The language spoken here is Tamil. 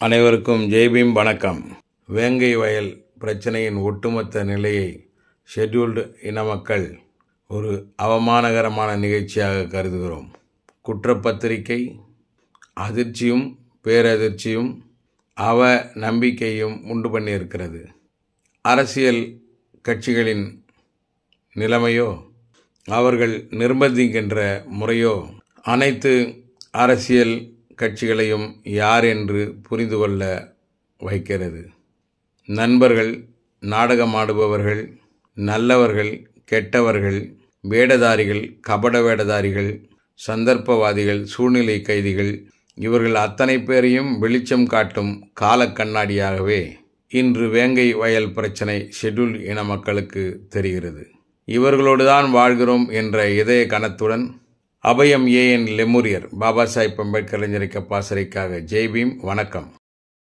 அனைவருக்கும் ஜெய்பீம் வணக்கம். வேங்கை வயல் பிரச்சனையின் ஒட்டுமொத்த நிலையை ஷெட்யூல்டு இன மக்கள் ஒரு அவமானகரமான நிகழ்ச்சியாக கருதுகிறோம். குற்றப்பத்திரிகை அதிர்ச்சியும் பேரதிர்ச்சியும் நம்பிக்கையும் உண்டு பண்ணியிருக்கிறது. அரசியல் கட்சிகளின் நிலைமையோ அவர்கள் நிர்பந்திக்கின்ற முறையோ அனைத்து அரசியல் கட்சிகளையும் யார் என்று புரிந்து கொள்ள வைக்கிறது. நண்பர்கள், நாடகமாடுபவர்கள், நல்லவர்கள், கெட்டவர்கள், வேடதாரிகள், கபட வேடதாரிகள், சந்தர்ப்பவாதிகள், சூழ்நிலை கைதிகள், இவர்கள் அத்தனை பேரையும் வெளிச்சம் காட்டும் கால கண்ணாடியாகவே இன்று வேங்கை வயல் பிரச்சனை ஷெட்யூல்டு இன மக்களுக்கு தெரிகிறது. இவர்களோடு தான் வாழ்கிறோம் என்ற இதய கனத்துடன் அபயம் ஏஎன் லெமுரியர் பாபா சாஹிப் அம்பேத்கர் இளைஞரை கப்பாசறைக்காக ஜெய்பீம் வணக்கம்.